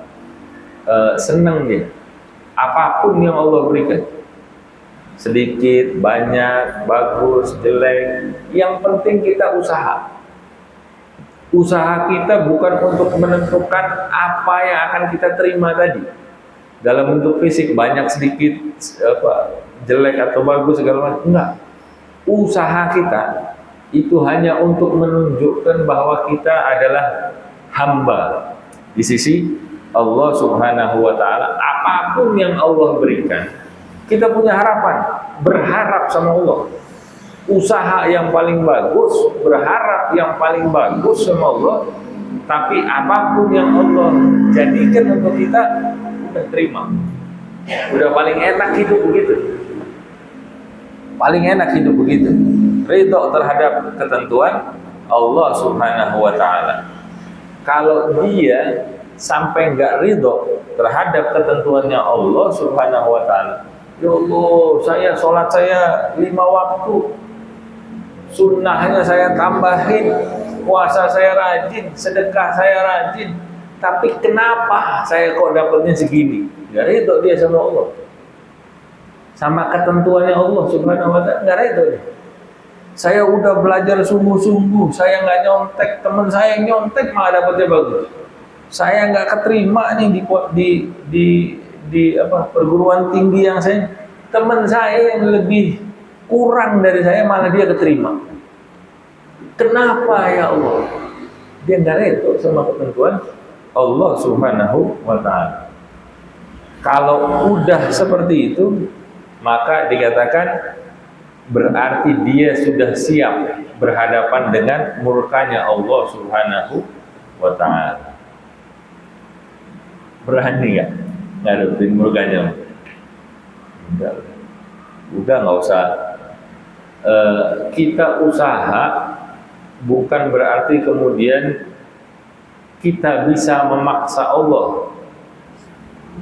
Speaker 1: Senang dia apapun yang Allah berikan, sedikit, banyak, bagus, jelek, yang penting kita usaha. Usaha kita bukan untuk menentukan apa yang akan kita terima tadi dalam bentuk fisik, banyak, sedikit, jelek atau bagus, segala macam. Enggak. Usaha kita itu hanya untuk menunjukkan bahwa kita adalah hamba di sisi Allah Subhanahu wa Ta'ala. Apapun yang Allah berikan, kita punya harapan, berharap sama Allah. Usaha yang paling bagus, berharap yang paling bagus sama Allah. Tapi apapun yang Allah jadikan untuk kita, udah terima. Udah paling enak hidup begitu. Paling enak hidup begitu. Ridho terhadap ketentuan Allah Subhanahu wa Ta'ala. Kalau dia sampai nggak ridho terhadap ketentuannya Allah Subhanahu wa Ta'ala, ya Allah, sholat saya 5 waktu,
Speaker 2: sunnahnya saya tambahin, puasa saya rajin, sedekah saya rajin, tapi kenapa saya kok dapatnya segini? Gak ridho dia sama Allah, sama ketentuannya Allah Subhanahu wa ta'ala, gak ridho dia. Saya udah belajar sungguh-sungguh, saya nggak nyontek, teman saya yang nyontek malah dapatnya bagus. Saya nggak keterima nih di perguruan tinggi yang teman saya yang lebih kurang dari saya malah dia keterima. Kenapa ya Allah? Dia nggak ridho sama ketentuan Allah Subhanahu wa ta'ala. Kalau udah seperti itu, maka dikatakan berarti dia sudah siap berhadapan dengan murkanya Allah Subhanahu wa ta'ala. Berani nggak ngadepin murkanya? Enggak. Udah nggak usah. Kita usaha bukan berarti kemudian kita bisa memaksa Allah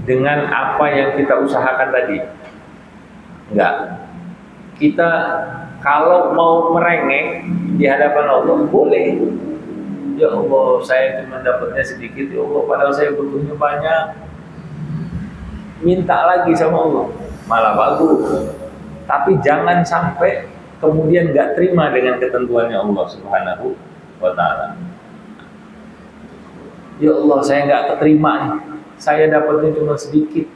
Speaker 2: dengan apa yang kita usahakan tadi. Enggak. Kita kalau mau merengek di hadapan Allah boleh. Ya Allah, saya cuma dapatnya sedikit, ya Allah, padahal saya butuhnya banyak. Minta lagi sama Allah, malah bagus. Tapi jangan sampai kemudian nggak terima dengan ketentuannya Allah Subhanahu wa ta'ala. Ya Allah, saya nggak keterima nih, saya dapatnya cuma sedikit.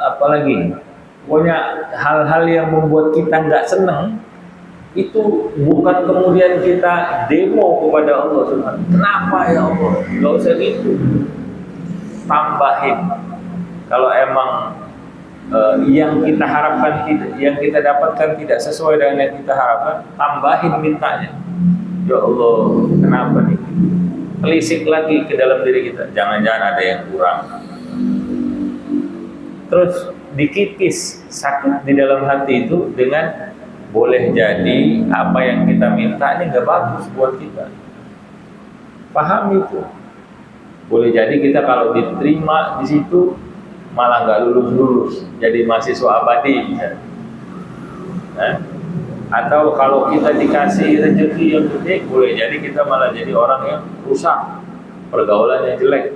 Speaker 2: Apalagi pokoknya hal-hal yang membuat kita nggak senang itu bukan kemudian kita demo kepada Allah Subhanahu. Kenapa ya Allah? Nggak usah gitu. Tambahin. Kalau emang yang kita harapkan, yang kita dapatkan tidak sesuai dengan yang kita harapkan, tambahin mintanya. Ya Allah, kenapa nih? Telisik lagi ke dalam diri kita. Jangan-jangan ada yang kurang. Terus dikikis sakit di dalam hati itu dengan boleh jadi apa yang kita minta ini nggak bagus buat kita. Paham itu? Boleh jadi kita kalau diterima di situ malah nggak lulus, jadi mahasiswa abadi misalnya. Atau kalau kita dikasih rezeki yang gede, boleh jadi kita malah jadi orang yang rusak, pergaulannya jelek.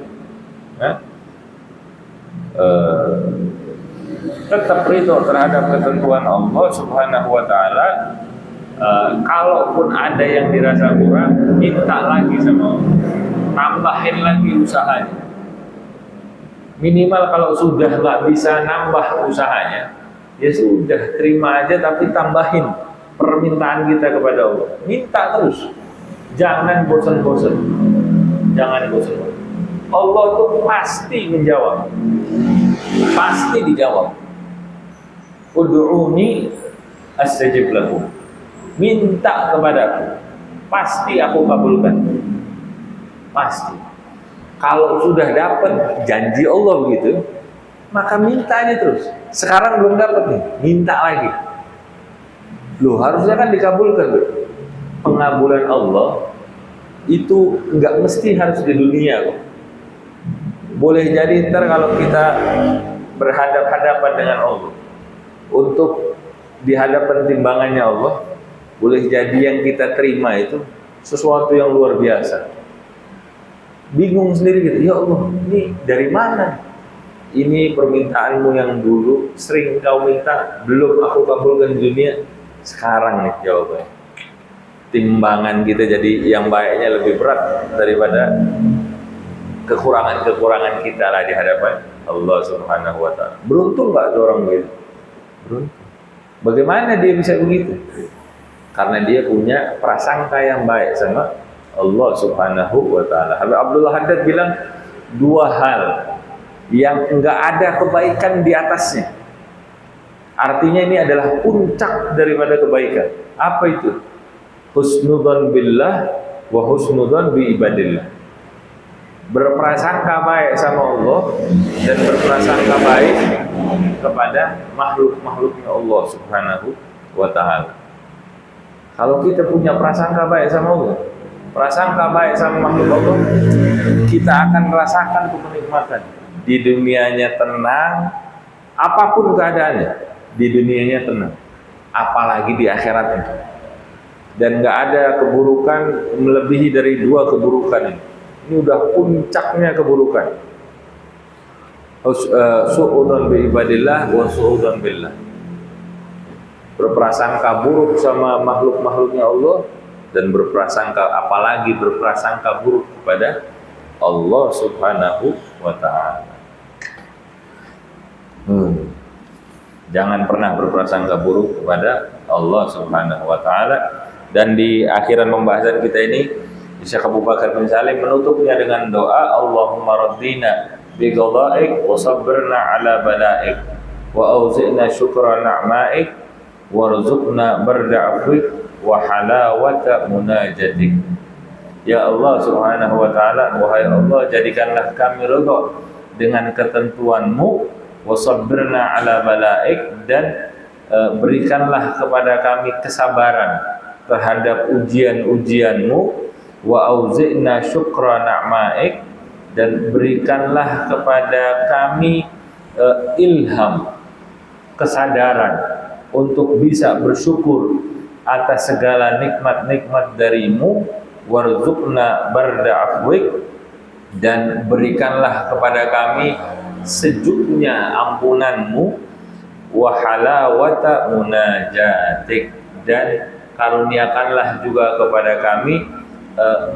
Speaker 2: Tetap ridho terhadap ketentuan Allah Subhanahu wa ta'ala. Kalaupun ada yang dirasa kurang, minta lagi sama Allah, tambahin lagi usahanya. Minimal kalau sudah nggak bisa nambah usahanya, ya sudah terima aja, tapi tambahin permintaan kita kepada Allah. Minta terus, jangan bosan-bosan, jangan bosan-bosan. Allah tuh pasti menjawab, pasti dijawab. Ud'uni astajib lakum. Minta kepadaku, pasti aku kabulkan. Pasti. Kalau sudah dapat janji Allah begitu, maka minta aja terus. Sekarang belum dapat nih, minta lagi. Loh, harusnya kan dikabulkan. Pengabulan Allah itu enggak mesti harus di dunia kok. Boleh jadi ntar kalau kita berhadap-hadapan dengan Allah, untuk di hadapan timbangannya Allah, boleh jadi yang kita terima itu sesuatu yang luar biasa. Bingung sendiri gitu, ya Allah, ini dari mana? Ini permintaanmu yang dulu sering kau minta, belum aku kabulkan di dunia, sekarang nih jawabannya. Timbangan kita jadi yang baiknya lebih berat daripada kekurangan-kekurangan kita lah di hadapan Allah Subhanahu wa ta'ala. Beruntung nggak orang begitu? Beruntung. Bagaimana dia bisa begitu? Karena dia punya prasangka yang baik sama Allah Subhanahu wa ta'ala. Habib Abdullah Haddad bilang dua hal yang enggak ada kebaikan di atasnya. Artinya ini adalah puncak daripada kebaikan. Apa itu? Husnudzon billah wa husnudzon bi ibadillah. Berprasangka baik sama Allah dan berprasangka baik kepada makhluk-makhluknya Allah Subhanahu wa ta'ala. Kalau kita punya prasangka baik sama Allah, prasangka baik sama makhluk Allah, kita akan merasakan kenikmatan. Di dunianya tenang, apapun keadaannya, di dunianya tenang. apalagi di akhirat. Dan nggak ada keburukan melebihi dari 2 keburukan ini. Ini udah puncaknya keburukan. Su'udzon bi ibadillah wa su'udzon billah. Berprasangka buruk sama makhluk-makhluknya Allah, dan apalagi berprasangka buruk kepada Allah Subhanahu wa ta'ala. Jangan pernah berprasangka buruk kepada Allah Subhanahu wa ta'ala. Dan di akhiran pembahasan kita ini, Syekh Abu Bakar bin Salim menutupnya dengan doa, Allahumma raddina bi qada'ik wa sabrna ala bala'ik wa auzi'na syukra na'ma'ik warzuqna barda'afik wa halawata munajatik. Ya Allah Subhanahu wa ta'ala, wahai Allah, jadikanlah kami ridha dengan ketentuan-Mu, wa sabrna ala balaik, dan berikanlah kepada kami kesabaran terhadap ujian-ujian-Mu, wa auzi'na syukra na'maik, dan berikanlah kepada kami ilham, kesadaran untuk bisa bersyukur atas segala nikmat-nikmat dari-Mu, warzuqna barda afwik, dan berikanlah kepada kami sejuknya ampunan-Mu, wa halawata munajatik, dan karuniakanlah juga kepada kami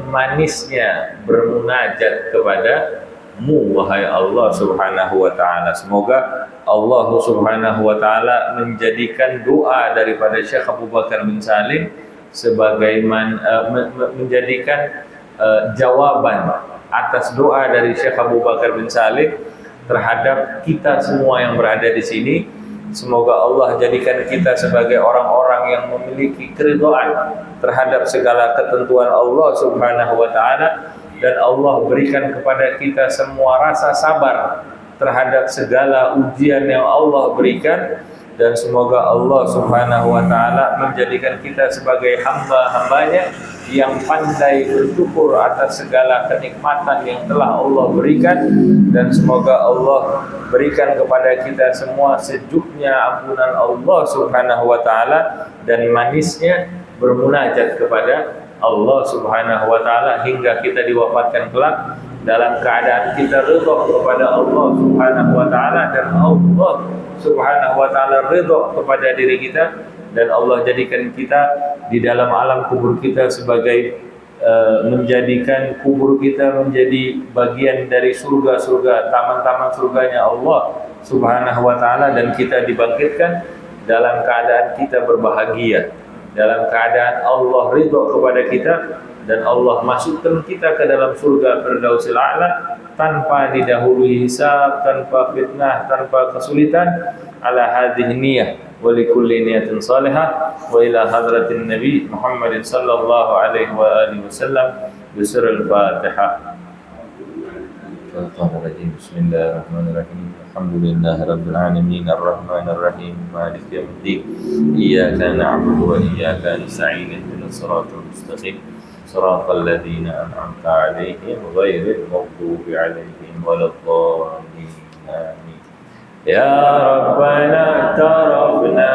Speaker 2: manisnya bermunajat kepada-Mu, wahai Allah Subhanahu wa ta'ala. Semoga Allah Subhanahu wa ta'ala menjadikan doa daripada Syekh Abu Bakar bin Salim sebagai menjadikan jawaban atas doa dari Syekh Abu Bakar bin Salim terhadap kita semua yang berada di sini. Semoga Allah jadikan kita sebagai orang-orang yang memiliki keridhaan terhadap segala ketentuan Allah Subhanahu wa ta'ala, dan Allah berikan kepada kita semua rasa sabar terhadap segala ujian yang Allah berikan, dan semoga Allah Subhanahu wa ta'ala menjadikan kita sebagai hamba-hambanya yang pandai bersyukur atas segala kenikmatan yang telah Allah berikan, dan semoga Allah berikan kepada kita semua sejuknya ampunan Allah Subhanahu wa ta'ala dan manisnya bermunajat kepada Allah Subhanahu wa ta'ala hingga kita diwafatkan kelak dalam keadaan kita ridha kepada Allah Subhanahu wa ta'ala, dan Allah Subhanahu wa ta'ala ridha kepada diri kita, dan Allah jadikan kita di dalam alam kubur kita sebagai menjadikan kubur kita menjadi bagian dari surga-surga, taman-taman surganya Allah Subhanahu wa ta'ala, dan kita dibangkitkan dalam keadaan kita berbahagia, dalam keadaan Allah ridha kepada kita, dan Allah masukkan kita ke dalam surga Firdausil A'la tanpa didahului hisab, tanpa fitnah, tanpa kesulitan. Ala hadhihi niyyah wa likulli niyatin salihah wa ila hadratin nabi Muhammadin sallallahu alaihi wa alihi wasallam bi sirril Fatihah. Bismillahirrahmanirrahim. Alhamdulillahi rabbil alamin arrahmanir rahim maliki yaumiddin. Iyyaka na'budu wa iyyaka nasta'in ihdinas siratal mustaqim siratal ladzina an'amta 'alaihim ghairil maghdubi 'alaihim waladdallin. Amin. Ya Rabbana tarafna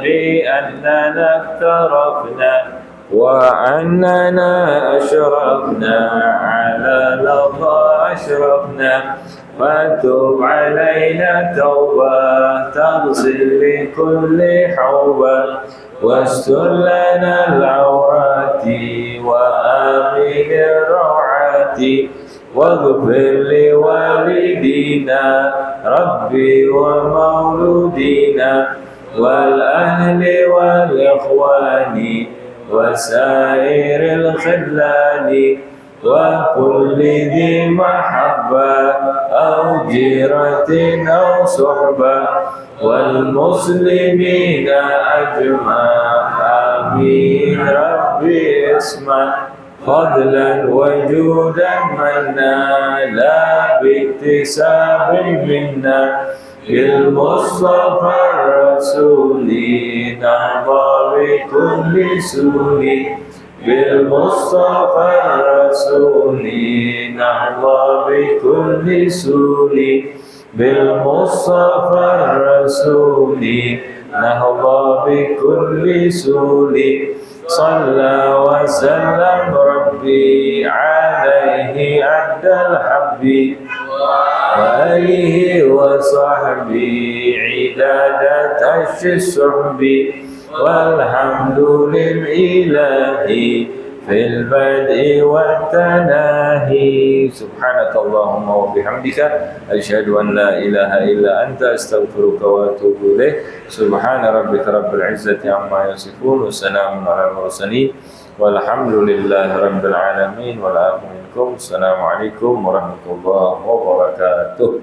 Speaker 2: bi annana tarafna wa annana ashrafna ala lafza ashrafna fatub alayna tawbah taghsil li kulli hawbah wastur lana al-awrati wa amin ar-rawati waghfir li walidina rabbi wa mauludina wal ahli wal ikhwani وسائر الخذلان وكل ذي محبة أو جيرة أو صحبة والمسلمين أجمع آمين ربي اسمع فضلا وجودا منا لا باكتساب منا بالمصطفى الرسول نحظى بكل سول بالمصطفى الرسول نحظى بكل سول بالمصطفى الرسول نهضى بكل سول صلى وسلم ربي عليه عد الحب وآله وصحبه عدادة الشعب والحمد للإله في البدء والتناهي سبحانك اللهم وبحمدك أشهد أن لا إله إلا أنت أستغفرك وأتوب إليك سبحان ربك رب العزة عما يصفون وسلام على المرسلين والحمد لله رب العالمين والعافية منكم السلام عليكم ورحمة الله وبركاته